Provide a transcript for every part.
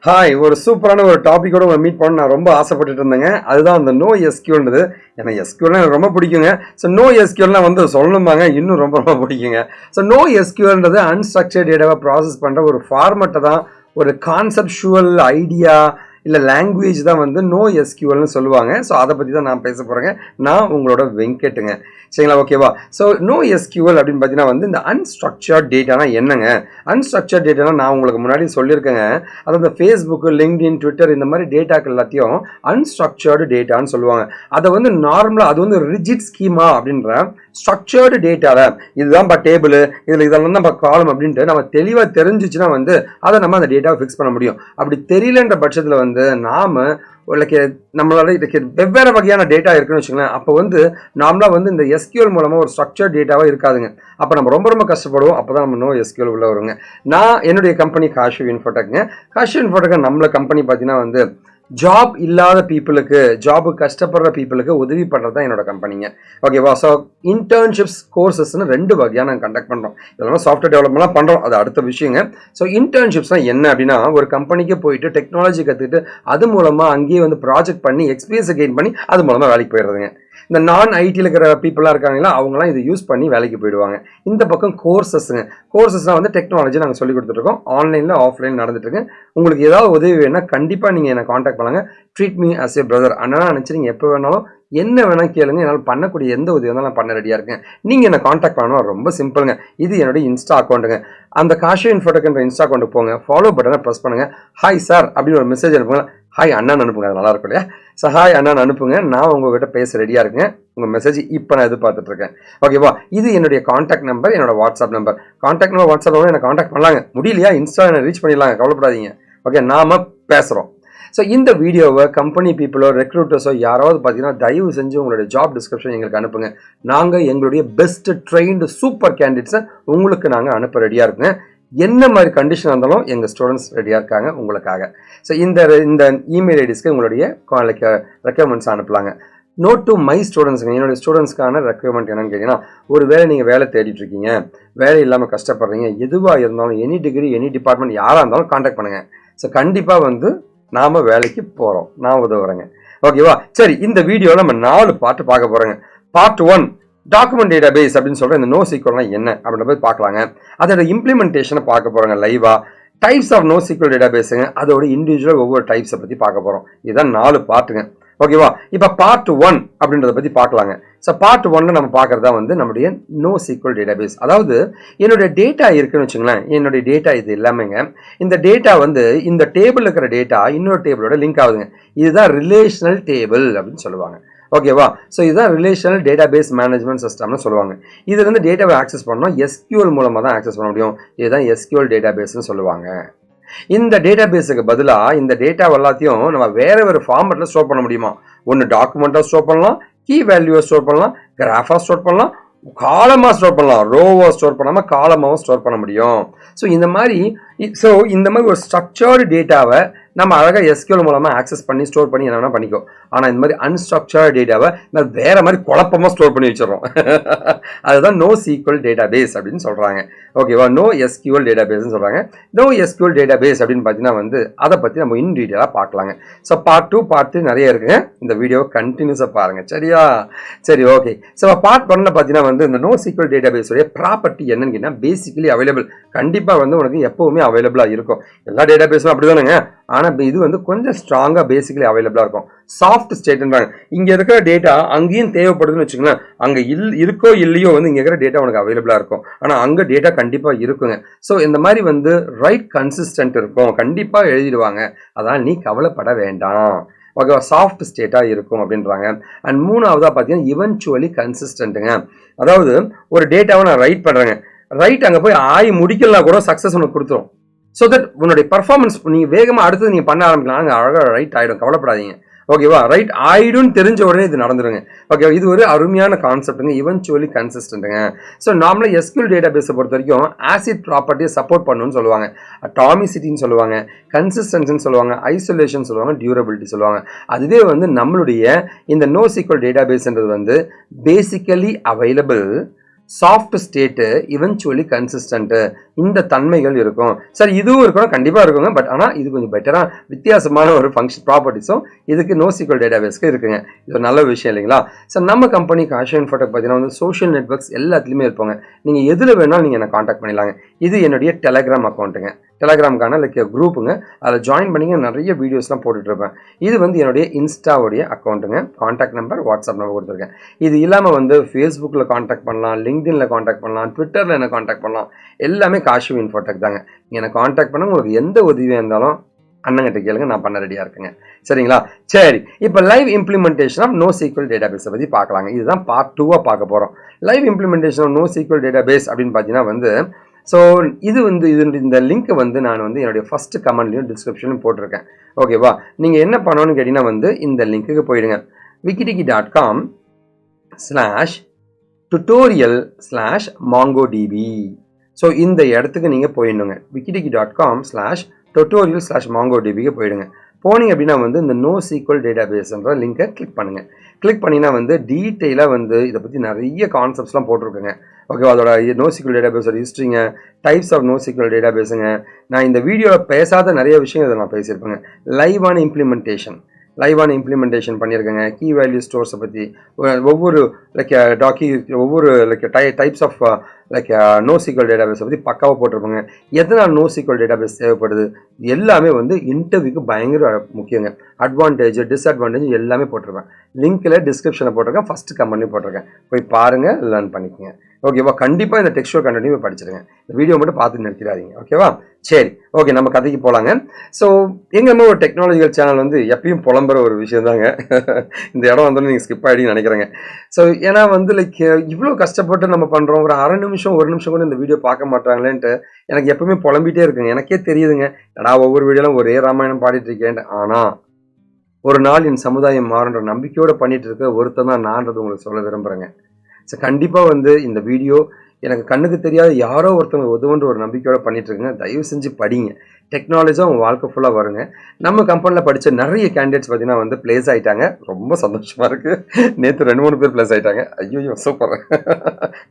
Hi, ஒரு சூப்பரான ஒரு டாபிக்கோட உங்களை மீட் பண்ண நான் ரொம்ப ஆசைப்பட்டுட்டு இருந்தேங்க. அதுதான் அந்த நோ எஸ்கியூல்ன்றது. எனக்கு எஸ்கியூல்னா எனக்கு ரொம்ப பிடிக்குங்க. ஸோ நோ எஸ்கியூல்லாம் வந்து சொல்லணுமாங்க, இன்னும் ரொம்ப ரொம்ப பிடிக்குங்க. ஸோ நோ எஸ்கியூல்ன்றது அன்ஸ்ட்ரக்சர்ட் டேட்டாவை ப்ராசஸ் பண்ணுற ஒரு ஃபார்மெட்டை தான், ஒரு கான்செப்சுவல் ஐடியா இல்லை லாங்குவேஜ் தான் வந்து நோ எஸ்கியூஎல்னு சொல்லுவாங்க. ஸோ அதை பற்றி தான் நான் பேச போகிறேங்க. நான் உங்களோட வெங்கட்டுங்க. சரிங்களா, ஓகேவா? ஸோ நோ எஸ்கியூஎல் அப்படின்னு பார்த்தீங்கன்னா வந்து இந்த அன்ஸ்ட்ரக்சர்ட் டேட்டானா என்னங்க? அன்ஸ்ட்ரக்சர்ட் டேட்டானா நான் உங்களுக்கு முன்னாடி சொல்லியிருக்கேங்க. அதாவது இந்த ஃபேஸ்புக்கு, லிங்க்டின், ட்விட்டர் இந்த மாதிரி டேட்டாக்கள் எல்லாத்தையும் அன்ஸ்ட்ரக்சர்டு டேட்டான்னு சொல்லுவாங்க. அதை வந்து நார்மலாக அது வந்து ரிஜிட் ஸ்கீமா அப்படின்ற ஸ்ட்ரக்சர்டு டேட்டாவில் இதுதான் டேபிள், இதில் இதெல்லாம் தான் காலம் அப்படின்ட்டு நம்ம தெளிவாக தெரிஞ்சிச்சுன்னா வந்து அதை நம்ம அந்த டேட்டாவை ஃபிக்ஸ் பண்ண முடியும். அப்படி தெரியலன்ற பட்சத்தில் வந்து நாம் நம்மளால இதுக்கு வெவ்வேறு வகையான டேட்டா இருக்குன்னு வச்சுக்கலாம். அப்போ வந்து நார்மலாக வந்து இந்த எஸ்கியூஎல் மூலமாக ஒரு ஸ்ட்ரக்சர் டேட்டாவாக இருக்காதுங்க. அப்போ நம்ம ரொம்ப ரொம்ப கஷ்டப்படுவோம். அப்போ தான் நம்ம நோ எஸ்கியூஎல் உள்ள வருங்க. நான் என்னுடைய கம்பெனி காஷிவ் இன்ஃபோடெக்ங்க. காஷிவ் இன்ஃபோடெக் நம்மள கம்பெனி பார்த்தீங்கன்னா வந்து ஜாப் இல்லாத பீப்புளுக்கு, ஜாபு கஷ்டப்படுற பீப்புளுக்கு உதவி பண்ணுறது தான் என்னோட கம்பெனிங்க. ஓகேவா? ஸோ இன்டர்ன்ஷிப்ஸ் கோர்சஸ்ன்னு 2 வகையாக நாங்கள் கண்டக்ட் பண்ணுறோம். இதெல்லாம் சாஃப்ட்வேர் டெவலப்மெண்ட்லாம் பண்ணுறோம், அது அடுத்த விஷயங்க. ஸோ இன்டர்ன்ஷிப்ஸ்னால் என்ன அப்படின்னா, ஒரு கம்பெனிக்கு போயிட்டு டெக்னாலஜி கற்றுக்கிட்டு அது மூலமாக அங்கேயே வந்து ப்ராஜெக்ட் பண்ணி எக்ஸ்பீரியன்ஸை கெயின் பண்ணி அது மூலமாக வேலைக்கு போயிடுறதுங்க. இந்த நான் ஐடியில் இருக்கிற பீப்புளாக இருக்காங்களா, அவங்களாம் இதை யூஸ் பண்ணி வேலைக்கு போயிடுவாங்க. இந்த பக்கம் கோர்சஸ்ங்க. கோர்சஸ்லாம் வந்து டெக்னாலஜி நாங்கள் சொல்லி கொடுத்துட்ருக்கோம். ஆன்லைனில் ஆஃப்லைன் நடந்துட்டுருக்கு. உங்களுக்கு ஏதாவது உதவி வேணால் கண்டிப்பாக நீங்கள் என்னை காண்டாக்ட் பண்ணுங்க. Treat me as a brother. அண்ணா நினச்சி நீங்கள் எப்போ வேணாலும் என்ன வேணால் கேளுங்க. என்னால் பண்ணக்கூடிய எந்த உதவி வந்தாலும் நான் பண்ண ரெடியாக இருக்கேன். நீங்கள் என்னை காண்டாக்ட் பண்ணணும், ரொம்ப சிம்பிளுங்க. இது என்னுடைய இன்ஸ்டா அக்கௌண்ட்டுங்க. அந்த காஷிவ் இன்ஃபோடெக்ன்ற இன்ஸ்டா அக்கௌண்ட்டுக்கு போங்க, ஃபாலோ பட்டனை ப்ரெஸ் பண்ணுங்கள். ஹாய் சார் அப்படின்னு ஒரு மெசேஜ் அனுப்புங்க. ஹாய் அண்ணான்னு அனுப்புங்க, அது நல்லா இருக்கும் இல்லையா? ஸோ ஹாய் அண்ணான்னு அனுப்புங்க. நான் உங்கள்கிட்ட பேச ரெடியாக இருக்கேன். உங்கள் மெசேஜ் இப்போ நான் எதிர்பார்த்துட்ருக்கேன். ஓகேவா? இது என்னுடைய காண்டாக்ட் நம்பர், என்னோட WhatsApp number. Contact number WhatsApp number என்னை காண்டாக்ட் பண்ணலாங்க. முடியலையா, இன்ஸ்டா என்ன ரீச் பண்ணிடலாங்க, கவலைப்படாதீங்க. ஓகே, நாம பேசுகிறோம். ஸோ இந்த வீடியோவை கம்பெனி பீப்புளோ ரெக்ரூட்டர்ஸோ யாராவது பார்த்தீங்கன்னா தயவு செஞ்சு உங்களுடைய ஜாப் டிஸ்கிரிப்ஷன் எங்களுக்கு அனுப்புங்க. நாங்கள் எங்களுடைய பெஸ்ட் ட்ரெயின்டு சூப்பர் கேண்டிடேட்ஸை உங்களுக்கு நாங்கள் அனுப்ப ரெடியாக இருக்குங்க. என்ன மாதிரி கண்டிஷன் இருந்தாலும் எங்கள் ஸ்டூடெண்ட்ஸ் ரெடியாக இருக்காங்க உங்களுக்காக. ஸோ இந்த இமெயில் ஐடிஸ்க்கு உங்களுடைய ரெக்யர்மெண்ட்ஸ் அனுப்பலாங்க. நோட் டு மை ஸ்டூடெண்ட்ஸுங்க. என்னுடைய ஸ்டூடெண்ட்ஸ்க்கான ரெக்யர்மெண்ட் என்னன்னு கேட்டிங்கன்னா, ஒரு வேலை நீங்கள் வேலை தேடிட்டு இருக்கீங்க, வேலை இல்லாமல் கஷ்டப்படுறீங்க, எதுவாக இருந்தாலும் எனி டிகிரி எனி டிபார்ட்மெண்ட் யாராக இருந்தாலும் காண்டாக்ட் பண்ணுங்கள். ஸோ கண்டிப்பாக வந்து நாம் வேலைக்கு போகிறோம், நான் உதவுறேங்க. ஓகேவா? சரி, இந்த வீடியோவில் நம்ம 4 பார்ட்டு பார்க்க போகிறோங்க. பார்ட் 1 டாக்குமெண்ட் டேட்டாபேஸ் அப்படின்னு சொல்கிற இந்த NoSQLனா என்ன அப்படின்ற போய் பார்க்கலாங்க. அதோட இம்ப்ளிமெண்டேஷனை பார்க்க போகிறோங்க லைவாக. டைப்ஸ் ஆஃப் NoSQL டேட்டாபேஸுங்க, அதோட இண்டிவிஜுவல் ஒவ்வொரு டைப்ஸை பற்றி பார்க்க போகிறோம். இதுதான் 4 பார்ட்டுங்க. ஓகேவா? இப்போ பார்ட் 1 அப்படின்றத பற்றி பார்க்கலாங்க. ஸோ பார்ட் 1 நம்ம பார்க்குறதா வந்து நம்முடைய NoSQL டேட்டாபேஸ். அதாவது என்னுடைய டேட்டா இருக்குன்னு வச்சுங்களேன். என்னுடைய டேட்டா இது எல்லாமேங்க. இந்த டேட்டா வந்து இந்த டேபிள் இருக்கிற டேட்டா இன்னொரு டேபிளோட லிங்க் ஆகுதுங்க. இதுதான் ரிலேஷனல் டேபிள் அப்படின்னு சொல்லுவாங்க. ஓகேவா? ஸோ இதுதான் ரிலேஷனல் டேட்டாபேஸ் மேனேஜ்மெண்ட் சிஸ்டம்னு சொல்லுவாங்க. இதுலேருந்து டேட்டாவை ஆக்சஸ் பண்ணணும், எஸ்கியூஎல் மூலமாக தான் ஆக்சஸ் பண்ண முடியும். இதுதான் எஸ்கியூஎல் டேட்டாபேஸ்ன்னு சொல்லுவாங்க. இந்த டேட்டாபேஸுக்கு பதிலாக இந்த டேட்டா எல்லாத்தையும் நம்ம வேறு ஃபார்மேட்டில் ஸ்டோர் பண்ண முடியுமா? ஒன்று டாக்குமெண்ட்டாக ஸ்டோர் பண்ணலாம், கீ வேல்யூவை ஸ்டோர் பண்ணலாம், கிராஃபாக ஸ்டோர் பண்ணலாம், காலமாக ஸ்டோர் பண்ணலாம். ரோவாக ஸ்டோர் பண்ணாமல் காலமாகவும் ஸ்டோர் பண்ண முடியும். ஸோ இந்த மாதிரி ஒரு ஸ்ட்ரக்சர்டு டேட்டாவை நம்ம அழகாக எஸ்கியூஎல் மூலமாக ஆக்சஸ் பண்ணி ஸ்டோர் பண்ணி என்ன வேணால் பண்ணிக்கோ. ஆனால் இந்த மாதிரி அன்ஸ்ட்ரக்சர்டு டேட்டாவை நம்ம வேறு மாதிரி குழப்பமாக ஸ்டோர் பண்ணி வச்சிடறோம். அதுதான் NoSQL டேட்டாபேஸ் அப்படின்னு சொல்கிறாங்க. ஓகேவா? NoSQL டேட்டாபேஸ்ன்னு சொல்கிறாங்க. NoSQL டேட்டாபேஸ் அப்படின்னு பார்த்தீங்கன்னா வந்து அதை பற்றி நம்ம இன்னும் டீட்டெயிலாக பார்க்கலாங்க. ஸோ பார்ட் 2 பார்ட் 3 நிறைய இருக்குங்க. இந்த வீடியோவை கண்டினியூஸாக பாருங்கள், சரியா? சரி, ஓகே. ஸோ பார்ட் 1ல் பார்த்தீங்கன்னா வந்து இந்த NoSQL டேட்டாபேஸோடைய ப்ராப்பர்ட்டி என்னன்னு கேட்டால், பேசிக்கலி அவைலபிள். கண்டிப்பாக வந்து உனக்கு எப்போவுமே அவைலபிளாக இருக்கும். எல்லா டேட்டாபேஸும் அப்படி தானுங்க. ஆனால் இது வந்து கொஞ்சம் ஸ்ட்ராங்காக பேசிக்கலி அவைலபிளாக இருக்கும். சாஃப்ட் ஸ்டேட்ன்றாங்க. இங்கே இருக்கிற டேட்டா அங்கேயும் தேவைப்படுதுன்னு வச்சுக்கோங்களேன். அங்கே இருக்கோ இல்லையோ வந்து இங்கே இருக்கிற டேட்டா உனக்கு அவைலபிளாக இருக்கும். ஆனால் அங்கே டேட்டா கண்டிப்பாக இருக்குங்க. ஸோ இந்த மாதிரி வந்து ரைட் கன்சிஸ்டன்ட் இருக்கும், கண்டிப்பாக எழுதிடுவாங்க. அதான் நீ கவலைப்பட வேண்டாம். ஓகேவா? சாஃப்ட் ஸ்டேட்டாக இருக்கும் அப்படின்றாங்க. அண்ட் 3ஆவதாக பார்த்தீங்கன்னா இவென்ச்சுவலி கன்சிஸ்டன்ட்டுங்க. அதாவது ஒரு டேட்டாவை நான் ரைட் பண்ணுறேங்க, ரைட் அங்கே போய் ஆகி முடிக்கலாம் கூட சக்ஸஸ் உனக்கு கொடுத்துரும். ஸோ தட் உன்னுடைய பர்ஃபார்மன்ஸ் நீங்கள் வேகமாக அடுத்தது நீங்கள் பண்ண ஆரம்பிக்கலாம். அங்கே அழகாக ரைட் ஆகிடும், கவலைப்படாதீங்க. ஓகேவா? ரைட் ஆயிடும்னு தெரிஞ்ச உடனே இது நடந்துருங்க. ஓகேவா? இது ஒரு அருமையான கான்செப்ட்டுங்க, இவென்ச்சுவலி கன்சிஸ்டன்ட்டுங்க. ஸோ நார்மலாக எஸ்கியூஎல் டேட்டாபேஸை பொறுத்த வரைக்கும் ஆசிட் ப்ராப்பர்ட்டியை சப்போர்ட் பண்ணணும்னு சொல்லுவாங்க, அட்டாமிசிட்டின்னு சொல்லுவாங்க, கன்சிஸ்டன்சின்னு சொல்லுவாங்க, ஐசோலேஷன் சொல்லுவாங்க, டியூரபிலிட்டி சொல்லுவாங்க. அதுவே வந்து நம்மளுடைய இந்த NoSQL டேட்டாபேஸ்ன்றது வந்து basically available, soft state eventually consistent இந்த தன்மைகள் இருக்கும் சார். இதுவும் இருக்கணும், கண்டிப்பாக இருக்குங்க. பட் ஆனால் இது கொஞ்சம் பெட்டராக வித்தியாசமான ஒரு ஃபங்க்ஷன் ப்ராப்பர்ட்டிஸும் இதுக்கு NoSQL டேட்டாபேஸ்க்கு இருக்குங்க. இது ஒரு நல்ல விஷயம் இல்லைங்களா? சார் நம்ம கம்பெனி காஷியோ இன்ஃபோடெக் பார்த்தீங்கன்னா வந்து சோஷியல் நெட்வொர்க்ஸ் எல்லாத்துலேயுமே இருப்பாங்க. நீங்கள் எதில் வேணாலும் நீங்கள் என்னை காண்டாக்ட் பண்ணிடலாங்க. இது என்னுடைய டெலகிராம் அக்கௌண்ட்டுங்க, டெலகிராமுக்கான குரூப்புங்க. அதில் ஜாயின் பண்ணிங்க, நிறைய வீடியோஸ்லாம் போட்டுட்ருப்பேன். இது வந்து என்னுடைய இன்ஸ்டாவுடைய அக்கௌண்ட்டுங்க. காண்டாக்ட் நம்பர், வாட்ஸ்அப் நம்பர் கொடுத்துருக்கேன். இது இல்லாமல் வந்து ஃபேஸ்புக்கில் காண்டாக்ட் பண்ணலாம், லிங்க்டின்ல காண்டாக்ட் பண்ணலாம், ட்விட்டரில் என்ன காண்டாக்ட் பண்ணலாம். எல்லாமே காஷியோ இன்ஃபோடெக் தாங்க. நீங்கள் என்னை காண்டாக்ட் பண்ண உங்களுக்கு எந்த உதவியாக இருந்தாலும் அண்ணங்கிட்ட கேளுங்க, நான் பண்ண ரெடியாக இருக்குங்க. சரிங்களா? சரி, இப்போ லைவ் இம்ப்ளிமெண்டேஷன் ஆஃப் NoSQL டேட்டாபேஸை பற்றி பார்க்கலாங்க. இதுதான் பார்ட் 2 பார்க்க போகிறோம். Live implementation of NoSQL database அப்படின்னு பார்த்தீங்கன்னா வந்து ஸோ இது வந்து இந்த லிங்க்கை வந்து நான் வந்து என்னுடைய ஃபர்ஸ்ட் கமெண்ட்லையும் டிஸ்கிரிப்ஷன்லையும் போட்டிருக்கேன். ஓகேவா? நீங்கள் என்ன பண்ணணும்னு கேட்டிங்கன்னா வந்து இந்த லிங்க்குக்கு போயிடுங்க. wikidiki.com/tutorial/MongoDB. ஸோ இந்த இடத்துக்கு நீங்கள் போயிடணுங்க. wikidiki.com/tutorial/MongoDBக்கு போயிடுங்க. போனீங்க அப்படின்னா வந்து இந்த NoSQL டேட்டாபேஸ்ன்ற லிங்கை கிளிக் பண்ணுங்கள். கிளிக் பண்ணினா வந்து டீட்டெயிலாக வந்து இதை பற்றி நிறைய கான்செப்ட்ஸ்லாம் போட்டிருக்குங்க. ஓகேவா? அதோட NoSQL டேட்டாபேஸோட ஹிஸ்ட்ரிங்க, டைப்ஸ் ஆஃப் NoSQL டேட்டாபேஸுங்க. நான் இந்த வீடியோவில் பேசாத நிறைய விஷயங்கள் இதை நான் பேசியிருப்பேங்க. லைவான இம்ப்ளிமெண்டேஷன் பண்ணியிருக்கேங்க. கீ வேல்யூ ஸ்டோர்ஸை பற்றி ஒவ்வொரு ஒவ்வொரு டைப்ஸ் ஆஃப் NoSQL டேட்டாபேஸை பற்றி பக்காவாக போட்டிருப்பாங்க. எதனால் NoSQL டேட்டாபேஸ் தேவைப்படுது எல்லாமே வந்து இன்டர்வியூக்கு பயங்கர முக்கியங்க. அட்வான்டேஜ், டிஸ்அட்வான்டேஜ் எல்லாமே போட்டிருப்பேன். லிங்க்கில் டிஸ்கிரிப்ஷனில் போட்டிருக்கேன், ஃபஸ்ட்டு கமெண்ட்லையும் போட்டிருக்கேன். போய் பாருங்கள், லேர்ன் பண்ணிக்கோங்க. ஓகேவா? கண்டிப்பாக இந்த டெக்ஸ்டுவல் கண்டென்ட்டையும் படிச்சிருங்க. இந்த வீடியோ மட்டும் பார்த்து நிறுத்திடாதீங்க. ஓகேவா? சரி, ஓகே, நம்ம கதைக்கு போகலாங்க. ஸோ எங்கேயுமே ஒரு டெக்னாலஜிக்கல் சேனல் வந்து எப்பயும் புலம்புற ஒரு விஷயம் தாங்க. இந்த இடம் வந்து நீங்கள் ஸ்கிப் ஆகிடுன்னு நினைக்கிறேங்க. ஸோ ஏன்னா வந்து இவ்வளோ கஷ்டப்பட்டு நம்ம பண்ணுறோம், ஒரு அரை நிமிஷம் 1 நிமிஷம் கூட இந்த வீடியோ பார்க்க மாட்டாங்களேன்ட்டு எனக்கு எப்பவுமே புலம்பிகிட்டே இருக்குங்க. எனக்கே தெரியுதுங்க, நான் ஒவ்வொரு வீடியோலாம் ஒரே ராமாயணம் பாடிட்டு இருக்கேன். ஆனால் ஒரு நாள் என் சமுதாயம் மாறுன்ற நம்பிக்கையோடு பண்ணிட்டு இருக்க ஒருத்தன் தான் நான்றது உங்களுக்கு சொல்ல விரும்புகிறேங்க. ஸோ கண்டிப்பாக வந்து இந்த வீடியோ எனக்கு கண்ணுக்கு தெரியாத யாரோ ஒருத்தவங்க உதவுன்ற ஒரு நம்பிக்கையோட பண்ணிட்டு இருக்குங்க. தயவு செஞ்சு படிங்க. டெக்னாலஜியாக உங்கள் வாழ்க்கை ஃபுல்லாக வருங்க. நம்ம கம்பெனியில் படித்த நிறைய கேண்டிடேட்ஸ் பார்த்தீங்கன்னா வந்து பிளேஸ் ஆகிட்டாங்க. ரொம்ப சந்தோஷமாக இருக்குது. நேற்று 2-3 பேர் பிளேஸ் ஆகிட்டாங்க. ஐயோ சூப்பர்,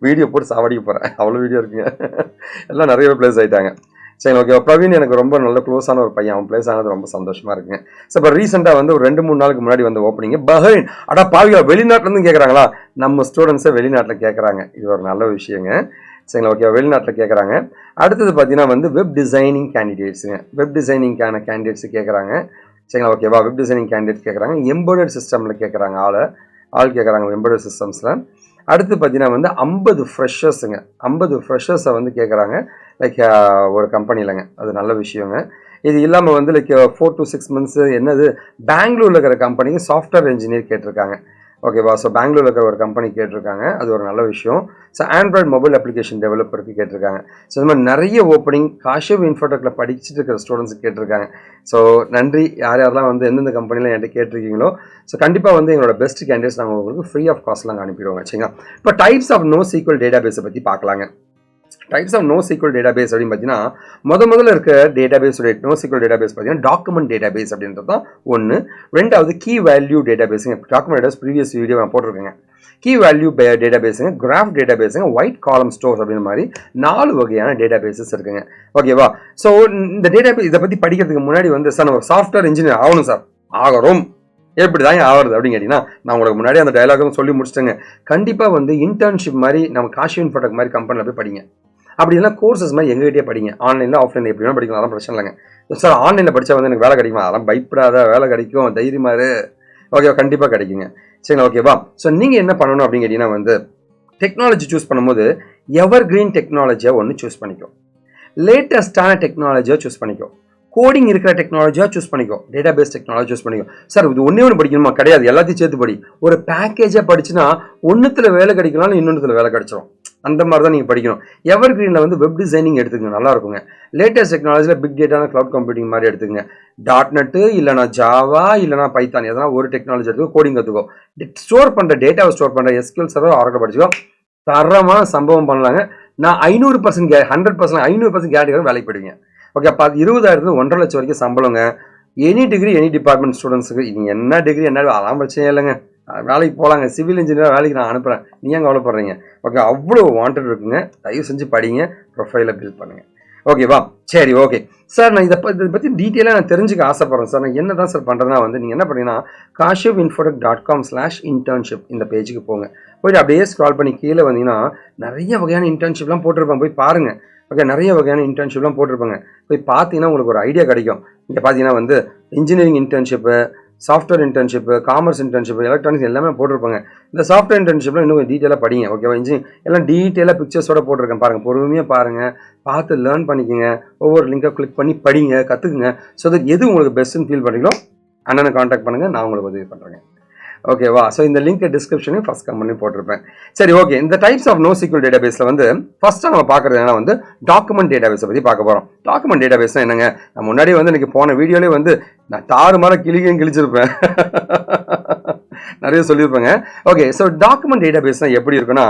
வீடியோ போட்டு சாவடிக்க போகிறேன், அவ்வளோ வீடியோ இருக்குங்க. எல்லாம் நிறைய பேர் பிளேஸ் ஆகிட்டாங்க. சரி, ஓகே. பிரவீன் எனக்கு ரொம்ப நல்ல க்ளோஸான ஒரு பையன், அவன் பிளேஸ் ஆனது ரொம்ப சந்தோஷமாக இருக்குங்க. ஸோ இப்போ ரீசெண்டாக வந்து ஒரு 2-3 நாளுக்கு முன்னாடி வந்து ஓப்பனிங்க பஹ்ரைன். அடா பாவியா, வெளிநாட்டிலேருந்து கேட்குறாங்களா? நம்ம ஸ்டூடெண்ட்ஸை வெளிநாட்டில் கேட்குறாங்க. இது ஒரு நல்ல விஷயங்க. சரிங்களா? ஓகே, வெளிநாட்டில் கேட்குறாங்க. அடுத்தது பார்த்தீங்கன்னா வந்து வெப் டிசைனிங் கேண்டிடேட்ஸுங்க. வெப் டிசைனிங்கான கேண்டிடேட்ஸு கேட்குறாங்க. சரிங்களா? ஓகேவா? வெப் டிசைனிங் கேண்டிடேட் கேட்குறாங்க. எம்பெடட் சிஸ்டமில் கேட்குறாங்க, ஆள் கேட்குறாங்க எம்பெடட் சிஸ்டம்ஸில். அடுத்து பார்த்தீங்கன்னா வந்து 50 ஃப்ரெஷர்ஸுங்க. 50 ஃப்ரெஷர்ஸை வந்து கேட்குறாங்க ஒரு கம்பெனிலங்க. அது நல்ல விஷயங்க. இது இல்லாமல் வந்து 4 to 6 months என்னது பெங்களூரில் இருக்கிற கம்பெனிக்கு சாஃப்ட்வேர் இன்ஜினியர் கேட்டிருக்காங்க. ஓகேவா? ஸோ பெங்களூரில் இருக்கிற ஒரு கம்பெனி கேட்டிருக்காங்க. அது ஒரு நல்ல விஷயம். ஸோ ஆண்ட்ராய்டு மொபைல் அப்ளிகேஷன் டெவலப்பருக்கு கேட்டிருக்காங்க. ஸோ இந்த மாதிரி நிறைய ஓப்பனிங் காஷியோ இன்ஃபோடெக்கில் படிச்சுட்டு இருக்கிற ஸ்டூடெண்ட்ஸுக்கு கேட்டிருக்காங்க. ஸோ நன்றி, யாரெல்லாம் வந்து எந்தெந்த கம்பெனியில் என்கிட்ட கேட்டிருக்கீங்களோ. ஸோ கண்டிப்பாக வந்து எங்களோட பெஸ்ட் கேண்டிடேட்ஸ் நாங்கள் உங்களுக்கு ஃப்ரீ ஆஃப் காஸ்ட்லாம் அனுப்பிடுவோங்க. சரிங்களா? இப்போ டைப்ஸ் ஆஃப் NoSQL டேட்டாபேஸை பற்றி பார்க்கலாங்க. டைப்ஸ் ஆஃப் NoSQL டேட்டாபேஸ் அப்படின்னு பார்த்தீங்கன்னா முதல்ல இருக்க டேட்டாபேஸ் NoSQL டேட்டாபேஸ் பார்த்தீங்கன்னா டாக்குமெண்ட் டேட்டாபேஸ் அப்படின்றது தான் ஒன்று. ரெண்டாவது கீ வேல்யூ டேட்டாபேஸுங்க. டாக்குமெண்ட் டேட்டாபேஸ் ப்ரீவியஸ் வீடியோ நான் போட்டிருக்கேங்க. கீ வேல்யூ டேட்டாபேஸுங்க, கிராஃப் டேட்டாபேஸுங்க, ஒயிட் காலம் ஸ்டோர்ஸ் அப்படின்ற மாதிரி 4 வகையான டேட்டாபேஸஸ் இருக்குங்க. ஓகேவா? ஸோ இந்த டேட்டாபேஸ் இதை பற்றி படிக்கிறதுக்கு முன்னாடி வந்து சார் நம்ம சாஃப்ட்வேர் இன்ஜினியர் ஆகணும் சார், ஆகிறோம், எப்படி தாங்க ஆகிறது அப்படின்னு கேட்டிங்கன்னா நான் உங்களுக்கு முன்னாடி அந்த டைலாகும் சொல்லி முடிச்சிட்டேங்க. கண்டிப்பாக வந்து இன்டர்ன்ஷிப் மாதிரி நம்ம காஷியோ இன்ஃபோடெக் மாதிரி கம்பெனியில் போய் படிங்க. அப்படி இல்லைனா கோர்சஸ் மாதிரி எங்ககிட்டே படிங்க. ஆன்லைனில் ஆஃப்லைனில் எப்படி வேணும் படிக்கலாம், அதெல்லாம் பிரச்சனை இல்லைங்க. சார் ஆன்லைனில் படித்தா வந்து எனக்கு வேலை கிடைக்குமா? அதெல்லாம் பயப்படாத, வேலை கிடைக்கும், தைரியமாக இரு. ஓகேவா? கண்டிப்பாக கிடைக்குங்க. சரிங்களா? ஓகேவா? ஸோ நீங்கள் என்ன பண்ணணும் அப்படின்னு கேட்டிங்கன்னா வந்து டெக்னாலஜி சூஸ் பண்ணும்போது எவர் கிரீன் டெக்னாலஜியாக ஒன்று சூஸ் பண்ணிக்கோ, லேட்டஸ்டான டெக்னாலஜியாக சூஸ் பண்ணிக்கோ, கோடிங் இருக்கிற டெக்னாலஜியாக சூஸ் பண்ணிக்கோ, டேட்டாபேஸ் டெக்னாலஜி சூஸ் பண்ணிக்கோ. சார் இது ஒன்று படிக்கணுமா? கிடையாது, எல்லாத்தையும் சேர்த்து படி. ஒரு பேக்கேஜாக படிச்சுன்னா ஒன்றுத்தில் வேலை கிடைக்கலாம்னு இன்னொன்றுத்தில் வேலை கிடைச்சிரும். அந்த மாதிரி தான் நீங்கள் படிக்கணும். எவர் கிரீனில் வந்து வெப் டிசைனிங் எடுத்துக்கங்க, நல்லா இருக்குங்க. லேட்டஸ்ட் டெக்னாலஜியில் பிக் டேட்டான க்ளவுட் கம்ப்யூட்டிங் மாதிரி எடுத்துக்கங்க. .NET இல்லைனா ஜாவா இல்லைனா பைத்தான் எதனா ஒரு டெக்னாலஜி எடுத்துக்கோ, கோடிங் கற்றுக்கோ. ஸ்டோர் பண்ணுற டேட்டாவை ஸ்டோர் பண்ணுற SQL சர்வர் ஆராய்ச்சி படிச்சுக்கோ. தரமான சம்பவம் பண்ணலாங்க. நான் 500% 500% கேட்டகரி வேலைக்கு போயிடுவீங்க. ஓகே, 20,000 1.5 லட்சம் வரைக்கும் சம்பளங்க. எனி டிகிரி எனி டிபார்ட்மெண்ட் ஸ்டூடெண்ட்ஸுக்கு. நீங்கள் என்ன டிகிரி என்ன அதெல்லாம் பிரச்சனை இல்லைங்க. வேலைக்கு போகலாங்க, சிவில் இன்ஜினியர் வேலைக்கு நான் அனுப்புகிறேன், நீ ஏன் கவலைப்படுறீங்க? ஓகே, அவ்வளோ வாண்டட் இருக்குங்க. தயவு செஞ்சு படிங்க, ப்ரொஃபைலை பில்ட் பண்ணுங்கள். ஓகேவா? சரி, ஓகே சார். நான் இதை பற்றி டீட்டெயிலாக நான் தெரிஞ்சுக்க ஆசைப்பட்றேன் சார். நான் என்ன தான் சார் பண்ணுறதுனா வந்து நீங்கள் என்ன பண்ணீங்கன்னா kashivinfotech.com/internship இந்த பேஜுக்கு போங்க. போய்ட்டு அப்படியே ஸ்க்ரால் பண்ணி கீழே வந்தீங்கன்னா நிறைய வகையான இன்டர்ன்ஷிப்லாம் போட்டிருப்பாங்க, போய் பாருங்கள். ஓகே, நிறைய வகையான இன்டர்ன்ஷிப்லாம் போட்டிருப்பாங்க, போய் பார்த்தீங்கன்னா உங்களுக்கு ஒரு ஐடியா கிடைக்கும். இங்கே பார்த்தீங்கன்னா வந்து engineering internship, software internship, commerce internship, electronics எல்லாமே போட்டிருப்பாங்க. இந்த சாஃப்ட்வேர் இன்டர்ன்ஷிப்லாம் இன்னும் டீட்டெயிலாக படிங்க. ஓகேவா? எல்லாம் டீட்டெயிலாக பிக்சர்ஸோட போட்டிருக்கேன் பாருங்கள், பொறுமையாக பாருங்கள், பார்த்து லேர்ன் பண்ணிக்கோங்க. ஒவ்வொரு லிங்கை கிளிக் பண்ணி படிங்க, கற்றுக்குங்க. ஸோ தட் எது உங்களுக்கு பெஸ்ட்டுன்னு ஃபீல் பண்ணுறீங்களோ அண்ணனை காண்டாக்ட் பண்ணுங்கள், நான் உங்களுக்கு உதவி பண்ணுறேங்க. ஓகேவா? ஸோ இந்த லிங்க் டிஸ்கிரிப்ஷனையும் ஃபஸ்ட் கம்பெனி போட்டிருப்பேன். சரி, ஓகே. இந்த டைப்ஸ் ஆஃப் NoSQL டேட்டாபேஸில் வந்து ஃபஸ்ட்டாக நம்ம பார்க்குறது என்னன்னா வந்து டாக்குமெண்ட் டேட்டாபேஸை பற்றி பார்க்க போகிறோம். டாக்குமெண்ட் டேட்டாபேஸ்னால் என்னங்க? நான் முன்னாடி வந்து இன்றைக்கி போன வீடியோலேயே வந்து நான் தாறுமாற கிழிச்சிருப்பேன், நிறைய சொல்லியிருப்பேங்க. ஓகே, ஸோ டாக்குமெண்ட் டேட்டாபேஸ்னால் எப்படி இருக்குன்னா,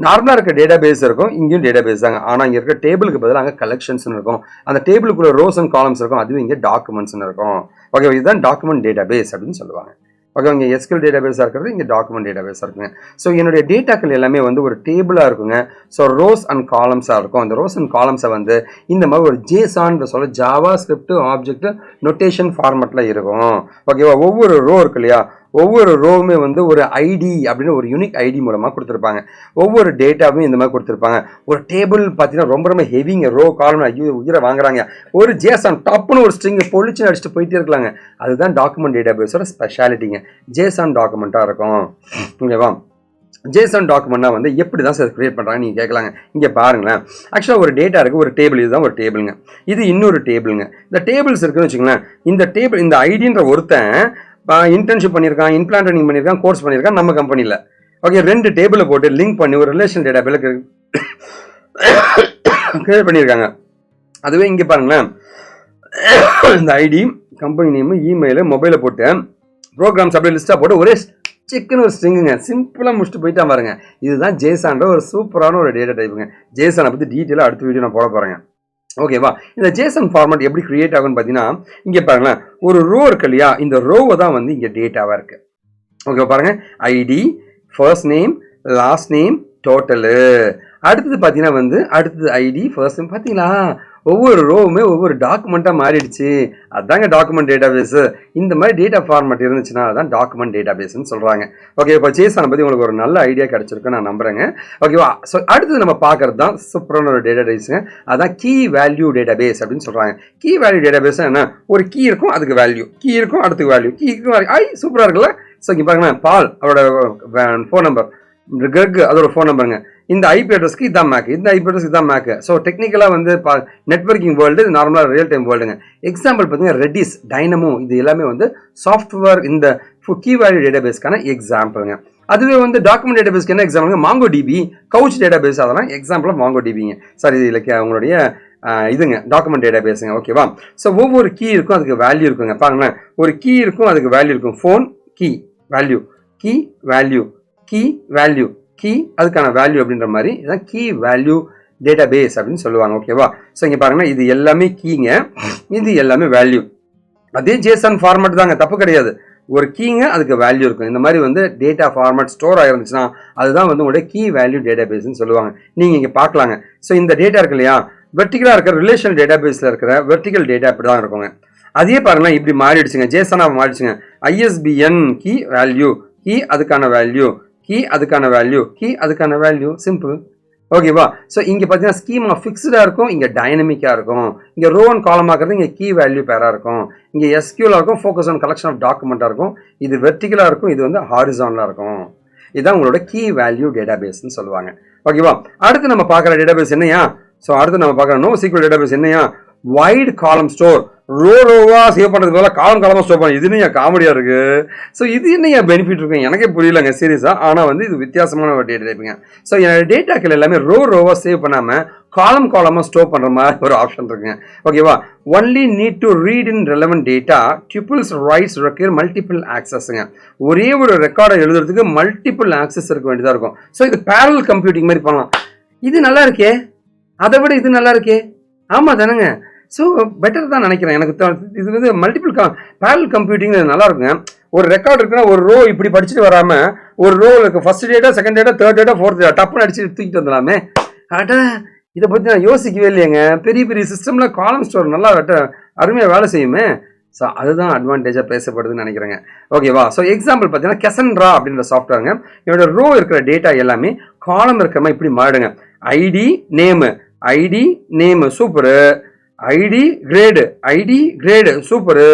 நார்மலாக இருக்க டேட்டாபேஸ் இருக்கும், இங்கேயும் டேட்டாபேஸ் தாங்க. ஆனால் இங்கே இருக்க டேபிளுக்கு பதிலாக அங்கே கலெக்ஷன்ஸ்னு இருக்கும். அந்த டேபிளுக்குள்ள ரோஸ் அண்ட் காலம்ஸ் இருக்கும், அதுவும் இங்கே டாக்குமெண்ட்ஸ்னு இருக்கும். ஓகே, இதுதான் டாக்குமெண்ட் டேட்டாபேஸ் அப்படின்னு சொல்லுவாங்க. ஓகே, இங்கே SQL டேட்டாபேஸாக இருக்கிறது, இங்கே டாக்குமெண்ட் டேட்டாபேஸாக இருக்குங்க. ஸோ என்னுடைய டேட்டாக்கள் எல்லாமே வந்து ஒரு டேபிளாக இருக்குங்க. ஸோ ரோஸ் அண்ட் காலம்ஸாக இருக்கும். அந்த ரோஸ் அண்ட் காலம்ஸை வந்து இந்த மாதிரி ஒரு JSON சொல்ல ஜாவா ஸ்கிரிப்ட் ஆப்ஜெக்ட் நொட்டேஷன் ஃபார்மேட்டில் இருக்கும். ஓகேவா? ஒவ்வொரு ரோ இருக்கு இல்லையா, ஒவ்வொரு ரோவுமே வந்து ஒரு ஐடி அப்படின்னு ஒரு யூனிக் ஐடி மூலமாக கொடுத்துருப்பாங்க. ஒவ்வொரு டேட்டாவும் இந்த மாதிரி கொடுத்துருப்பாங்க. ஒரு டேபிள் பார்த்தீங்கன்னா ரொம்ப ரொம்ப ஹெவிங்க, ரோ காலம் ஐயோ உயிரை வாங்குறாங்க. ஒரு JSON டப்புன்னு ஒரு ஸ்ட்ரிங் பொழிச்சு அடிச்சுட்டு போயிட்டே இருக்கலாங்க. அதுதான் டாக்குமெண்ட் டேட்டாபேஸோட ஸ்பெஷாலிட்டிங்க. JSON டாக்குமெண்ட்டாக இருக்கும். ஓகேவா? JSON டாக்குமெண்ட்னா வந்து எப்படி தான் சார் கிரியேட் பண்ணுறாங்க நீங்கள் கேட்கலாங்க. இங்கே பாருங்களேன், ஆக்சுவலாக ஒரு டேட்டா இருக்குது, ஒரு டேபிள், இதுதான் ஒரு டேபிளுங்க, இது இன்னொரு டேபிளுங்க. இந்த டேபிள்ஸ் இருக்குன்னு வச்சுக்கோங்களேன். இந்த டேபிள், இந்த ஐடின்ற ஒருத்தன் இன்டர்ன்ஷிப் பண்ணியிருக்கான், இன்பிளான்ட் ட்ரைனிங் பண்ணியிருக்கான், கோர்ஸ் பண்ணியிருக்கான் நம்ம கம்பெனியில். ஓகே, 2 டேபிளை போட்டு லிங்க் பண்ணி ஒரு ரிலேஷன் டேட்டாபேஸில் கிரியேட் பண்ணியிருக்காங்க. அதுவே இங்கே பாருங்களேன், இந்த ஐடி, கம்பெனி நேமு, இமெயிலு, மொபைலை போட்டு ப்ரோக்ராம்ஸ் அப்படியே லிஸ்ட்டாக போட்டு ஒரே சிக்கன் ஒரு ஸ்ட்ரிங்குங்க, சிம்பிளாக முடிச்சுட்டு போயிட்டா பாருங்க. இதுதான் JSON ஒரு சூப்பரான ஒரு டேட்டா டைப்புங்க. JSON பற்றி டீட்டெயிலாக அடுத்த வீடியோ நான் போட போகிறேங்க. ஓகேவா? இந்த JSON ஃபார்மேட் எப்படி கிரியேட் ஆகும்னு பார்த்தீங்கன்னா, இங்கே பாருங்களேன், ஒரு ரோ இருக்கு இல்லையா, இந்த ரோவை தான் வந்து இங்கே டேட்டாவாக இருக்குது. ஓகே பாருங்க, ID, first name, last name, total. அடுத்தது பார்த்தீங்கன்னா வந்து அடுத்தது ஐடி, ஃபர்ஸ்ட் நேம். பார்த்தீங்களா, ஒவ்வொரு ரோவுமே ஒவ்வொரு டாக்குமெண்ட்டாக மாறிடுச்சு. அதுதாங்க டாக்குமெண்ட் டேட்டாபேஸு. இந்த மாதிரி டேட்டா ஃபார்மேட் இருந்துச்சுன்னா அதுதான் டாக்குமெண்ட் டேட்டாபேஸ்ன்னு சொல்கிறாங்க. ஓகே, இப்போ JSON பற்றி உங்களுக்கு ஒரு நல்ல ஐடியா கிடச்சிருக்குன்னு நான் நம்புகிறேங்க. ஓகேவா? ஸோ அடுத்தது நம்ம பார்க்குறது தான் சூப்பரான ஒரு டேட்டாபேஸுங்க. அதுதான் கீ வேல்யூ டேட்டாபேஸ் அப்படின்னு சொல்கிறாங்க. கீ வேல்யூ டேட்டாபேஸ் என்ன? ஒரு கீ இருக்கும், அதுக்கு வேல்யூ, கீ இருக்கும், அடுத்துக்கு வேல்யூ, கீ இருக்கும். சூப்பராக இருக்குல்ல? ஸோ இங்கே பாருங்களேன், பால் அவரோட ஃபோன் நம்பர், கிரெக் அதோட ஃபோன் நம்பருங்க. இந்த ஐபி அட்ரஸ்க்கு இதான் மேக், இந்த ஐபி அட்ரஸ்க்கு இதான் மேக். ஸோ டெக்னிக்கலாக வந்து நெட்வொர்க்கிங் வேர்ல்டு, இது நார்மலாக ரியல் டைம் வேர்ல்டுங்க. எக்ஸாம்பிள் பார்த்தீங்கன்னா ரெடிஸ், டைனமோ, இது எல்லாமே வந்து சாஃப்ட்வேர் இந்த கீ வேல்யூ டேட்டாபேஸ்க்கான எக்ஸாம்பிளுங்க. அதுவே வந்து டாக்குமெண்ட் டேட்டாபேஸ்க்கு என்ன எக்ஸாம்பிளுங்க? MongoDB, கவுச் டேட்டாபேஸ், அதெல்லாம் எக்ஸாம்பிள் ஆஃப் MongoDBங்க. சாரி, இது இல்லை உங்களுடைய இதுங்க டாக்குமெண்ட் டேட்டாபேஸுங்க. ஓகேவா? ஸோ ஒவ்வொரு கீ இருக்கும், அதுக்கு வேல்யூ இருக்குங்க. பாருங்களேன், ஒரு கீ இருக்கும், அதுக்கு வேல்யூ இருக்கும். Phone key value, key value, key value, key அதுக்கான வேல்யூ அப்படின்ற மாதிரி இதான் கீ வேல்யூ டேட்டாபேஸ் அப்படின்னு சொல்லுவாங்க. ஓகேவா? ஸோ இங்கே பாருங்கன்னா, இது எல்லாமே கீங்க, இது எல்லாமே வேல்யூ. அதே JSON ஃபார்மேட் தாங்க, தப்பு கிடையாது. ஒரு கீங்க, அதுக்கு வேல்யூ இருக்கும். இந்த மாதிரி வந்து டேட்டா ஃபார்மேட் ஸ்டோர் ஆகிருந்துச்சுன்னா அதுதான் வந்து உங்களுடைய கீ வேல்யூ டேட்டாபேஸ்ன்னு சொல்லுவாங்க. நீங்கள் இங்கே பார்க்கலாங்க. ஸோ இந்த டேட்டா இருக்கு இல்லையா, வெர்டிகலாக இருக்கிற ரிலேஷனல் டேட்டாபேஸில் இருக்கிற வெர்டிகல் டேட்டா இப்படி தான் இருக்குங்க. அதே பாருங்களேன், இப்படி மாறிடுச்சுங்க, JSON மாறிடுச்சுங்க. ISBN கீ வேல்யூ, கீ அதுக்கான வேல்யூ, கீ அதுக்கான வேல்யூ, கீ அதுக்கான வேல்யூ, சிம்பிள். ஓகேவா? ஸோ இங்கே பார்த்தீங்கன்னா ஸ்கீமா ஃபிக்ஸ்டாக இருக்கும், இங்கே டைனமிக்காக இருக்கும். இங்கே ரோ அண்ட் காலம் ஆகிறது, இங்கே கீ வேல்யூ பேராக இருக்கும். இங்கே SQL இருக்கும், ஃபோக்கஸ் ஆன் கலெக்ஷன் ஆஃப் டாக்குமெண்ட்டாக இருக்கும். இது வெர்டிகலாக இருக்கும், இது வந்து ஹாரிசான்லாக இருக்கும். இதுதான் உங்களோட கீ வேல்யூ டேட்டாபேஸ்ன்னு சொல்லுவாங்க. ஓகேவா? அடுத்து நம்ம பார்க்குற டேட்டாபேஸ் என்னையா? ஸோ அடுத்து நம்ம பார்க்குற NoSQL டேட்டாபேஸ் என்னையா? வைட் காலம் ஸ்டோர், ரோவா சேவ் பண்ணுறதுக்கு பதிலாக காலமாக ஸ்டோர் பண்ண. இது என்ன காமெடியாக இருக்குது? ஸோ இது என்ன பெனிஃபிட் இருக்கு எனக்கே புரியலங்க சீரியஸாக. ஆனால் வந்து இது வித்தியாசமான ஒரு டேட்டா டைப்புங்க. ஸோ என்னோட டேட்டாக்கள் எல்லாமே ரோவா சேவ் பண்ணாமல் காலமாக ஸ்டோர் பண்ணுற மாதிரி ஒரு ஆப்ஷன் இருக்குங்க. ஓகேவா? Only need to read in relevant data, tuples writes require multiple ஆக்சஸ்ங்க. ஒரே ஒரு ரெக்கார்டை எழுதுறதுக்கு மல்டிபிள் ஆக்சஸ் இருக்க வேண்டியதாக இருக்கும். ஸோ இது பேரல் கம்ப்யூட்டிங் மாதிரி பண்ணலாம். இது நல்லா இருக்கே, அதை விட இது நல்லா இருக்கே. ஆமாம் தானேங்க? ஸோ பெட்டர் தான் நினைக்கிறேன். எனக்கு இது வந்து மல்டிபிள் பேரல் கம்ப்யூட்டிங் நல்லா இருக்குங்க. ஒரு ரெக்கார்ட் இருக்குன்னா ஒரு ரோ இப்படி படிச்சுட்டு வராமல் ஒரு ரோ இருக்கு, first data, second data, third data, fourth data டப்புன்னு அடிச்சு தூக்கிட்டு வந்துடலாமே. அட இதை பற்றி நான் யோசிக்கவே இல்லையேங்க. பெரிய பெரிய சிஸ்டமில் காலம் ஸ்டோர் நல்லா அருமையாக வேலை செய்யுமே. ஸோ அதுதான் அட்வான்டேஜாக பேசப்படுதுன்னு நினைக்கிறேங்க. ஓகேவா? ஸோ எக்ஸாம்பிள் பார்த்தீங்கன்னா Cassandra அப்படின்ற சாஃப்ட்வேருங்க. என்னோட ரோ இருக்கிற டேட்டா எல்லாமே காலம் இருக்கிற மாதிரி இப்படி மாறிடுங்க. ID name super, ID grade super,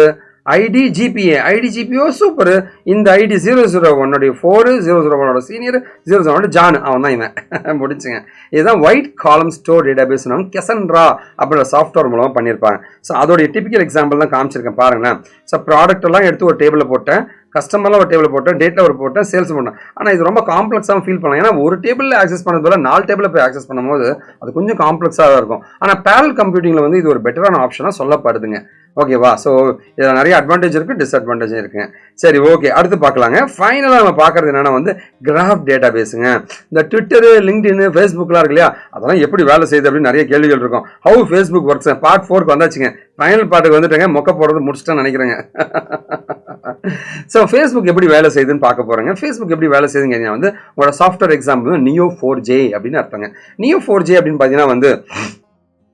ஐடிஜிபிஓ சூப்பரு. இந்த ஐடி 001 4 சீனியர் 001 ஜான், அவன் தான் இவன். முடிச்சுங்க. இதுதான் wide column store database Cassandra அப்படின்ற சாஃப்ட்வேர் மூலமாக பண்ணியிருப்பாங்க. ஸோ அதோடைய டிபிக்கல் எக்ஸாம்பிள் தான் காமிச்சிருக்கேன் பாருங்களேன். ஸோ ப்ராடக்ட் எல்லாம் எடுத்து ஒரு டேபிளில் போட்டேன், கஸ்டமர்லாம் ஒரு டேபிள் போட்டேன், டேட்டா ஒரு போட்டேன், சேல்ஸ் பண்ணேன். ஆனால் இது ரொம்ப காம்ப்ளெக்ஸாக ஃபீல் பண்ணலாம். ஏன்னா ஒரு டேபிளில் ஆக்சஸ் பண்ணது போல 4 டேபிளில் போய் ஆக்சஸ் பண்ணும்போது அது கொஞ்சம் காம்ப்ளெக்ஸாக இருக்கும். ஆனால் பேரல் கம்ப்யூட்டிங்கில் வந்து இது ஒரு பெட்டரான ஆப்ஷனாக சொல்லப்படுதுங்க. ஓகேவா? ஸோ இதில் நிறைய அட்வான்டேஜ் இருக்குது, டிஸ்அட்வான்டேஜும் இருக்குங்க. சரி, ஓகே, அடுத்து பார்க்கலாங்க. ஃபைனலாக நம்ம பார்க்குறது என்னென்னா வந்து கிராஃப் டேட்டா பேஸுங்க. இந்த ட்விட்டரு, லிங்க்டின், ஃபேஸ்புக்லாம் இருக்கு இல்லையா, அதெல்லாம் எப்படி வேலை செய்யுது அப்படின்னு நிறைய கேள்விகள் இருக்கும். ஹவு ஃபேஸ்புக் ஒர்க்ஸ் பார்ட் 4க்கு வந்தாச்சுங்க. ஃபைனல் பார்ட்டுக்கு வந்துட்டுங்க. மொக்க போடுறது முடிச்சுட்டேன்னு நினைக்கிறேங்க. ஸோ ஃபேஸ்புக் எப்படி வேலை செய்யுதுன்னு பார்க்க போகிறேங்க. ஃபேஸ்புக் எப்படி வேலை செய்யுதுங்க வந்து உங்களோட சாஃப்ட்வேர் எக்ஸாம்பிள் Neo4j அப்படின்னு அர்த்தங்க. Neo4j அப்படின்னு பார்த்தீங்கன்னா வந்து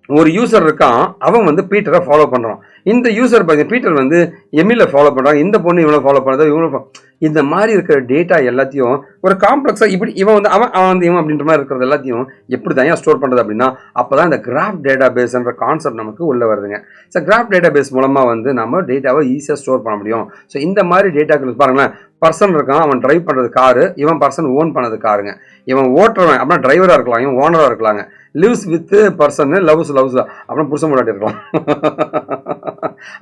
ஒரு யூசர் இருக்கான், அவன் வந்து பீட்டரை ஃபாலோ பண்ணுறான். இந்த யூசர் பார்த்தீங்கன்னா பீட்டர் வந்து எம்இல ஃபாலோ பண்ணுறான், இந்த பொண்ணு இவனை ஃபாலோ பண்ணுறது, இவனை இந்த மாதிரி இருக்கிற டேட்டா எல்லாத்தையும் ஒரு காம்ப்ளெக்ஸாக இப்படி இவன் வந்து இவன் அப்படின்ற மாதிரி இருக்கிறது எல்லாத்தையும் எப்படி தான் ஸ்டோர் பண்ணுறது அப்படின்னா அப்போ தான் இந்த கிராஃப் டேட்டா பேஸ்ன்ற கான்செப்ட் நமக்கு உள்ளே வருதுங்க. ஸோ கிராஃப் டேட்டா பேஸ் மூலமாக வந்து நம்ம டேட்டாவை ஈஸியாக ஸ்டோர் பண்ண முடியும். ஸோ இந்த மாதிரி டேட்டாக்கள் பாருங்களேன், பர்சன் இருக்கான், அவன் டிரைவ் பண்ணுறது காரு, இவன் பர்சன் ஓன் பண்ணது காருங்க. இவன் ஓட்டுறவன் அப்படின்னா டிரைவராக இருக்கலாம், இவன் ஓனராக இருக்கலாங்க. லிவ்ஸ் வித் பர்சன், லவ்ஸ் அப்புறம் புருஷன் முன்னாடி இருக்கலாம்.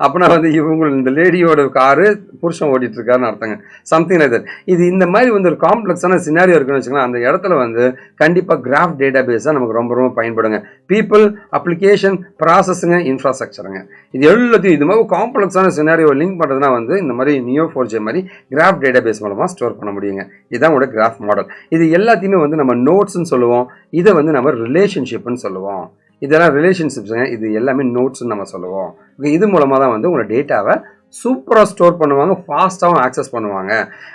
அப்படின்னா வந்து இவங்க இந்த லேடியோட காரு புருஷன் ஓட்டிட்டு இருக்காருன்னு அர்த்தங்க. Something like that. இது இந்த மாதிரி வந்து ஒரு காம்ப்ளெக்ஸான சினாரியோ இருக்குன்னு வச்சுக்கலாம். அந்த இடத்துல வந்து கண்டிப்பாக கிராஃப் டேட்டா பேஸ் தான் நமக்கு ரொம்ப ரொம்ப பயன்படுங்க. பீப்புள், அப்ளிகேஷன், ப்ராசஸுங்க, இன்ஃப்ராஸ்ட்ரக்சருங்க, இது எல்லாத்தையும் இது மாதிரி காம்ப்ளெக்ஸான சினாரியோ லிங்க் பண்ணுறதுனா வந்து இந்த மாதிரி Neo4j மாதிரி கிராஃப் டேட்டா பேஸ் மூலமாக ஸ்டோர் பண்ண முடியுங்க. இதுதான் உங்களோட கிராஃப் மாடல். இது எல்லாத்தையுமே வந்து நம்ம நோட்ஸ்ன்னு சொல்லுவோம், இதை வந்து நம்ம ரிலேஷன்ஷிப்னு சொல்லுவோம். இதெல்லாம் ரிலேஷன்ஷிப்ஸுங்க, இது எல்லாமே நோட்ஸ்ன்னு நம்ம சொல்லுவோம். இது மூலமாக தான் வந்து உங்களோட டேட்டாவை சூப்பராக ஸ்டோர் பண்ணுவாங்க, ஃபாஸ்ட்டாகவும் ஆக்சஸ் பண்ணுவாங்க.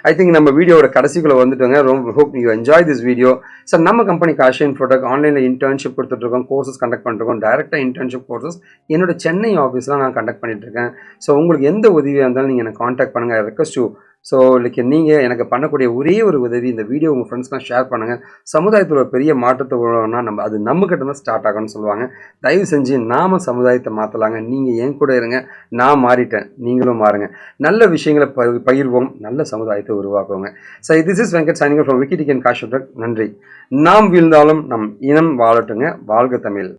ஐ திங்க் நம்ம வீடியோட கடைசிக்குள்ளே வந்துட்டுங்க. ரொம்ப hope you enjoy this video. Sir நம்ம கம்பெனி காஷியன் ஃபோட்டோக்கு ஆன்லைனில் இன்டர்ன்ஷிப் கொடுத்துட்ருக்கோம், கோர்சஸ் கண்டக்ட் பண்ணிருக்கோம். டேரெக்டாக இன்டர்ன்ஷிப் கோர்சஸ் என்னோட சென்னை ஆஃபீஸில் நான் கண்டக்ட் பண்ணிட்டுருக்கேன். ஸோ உங்களுக்கு எந்த உதவியாக இருந்தாலும் நீங்கள் எனக்கு காண்டாக்ட் பண்ணுங்கள். Request you. ஸோ லைக் நீங்கள் எனக்கு பண்ணக்கூடிய ஒரே ஒரு உதவி, இந்த வீடியோ உங்கள் ஃப்ரெண்ட்ஸ்லாம் ஷேர் பண்ணுங்கள். சமுதாயத்தில் ஒரு பெரிய மாற்றத்தை உருவானா அது நம்மக்கிட்ட தான் ஸ்டார்ட் ஆகும்னு சொல்லுவாங்க. தயவு செஞ்சு நாம சமுதாயத்தை மாற்றலாங்க. நீங்கள் என் கூட இருங்க, நான் மாறிட்டேன், நீங்களும் மாறுங்க. நல்ல விஷயங்களை பகிர்வோம், நல்ல சமுதாயத்தை உருவாக்குவோங்க. So this is Venkat signing from விக்கிடிகன் காஷ். நன்றி. நாம் வீழ்ந்தாலும் நம் இனம் வாழட்டுங்க. வாழ்க தமிழ்.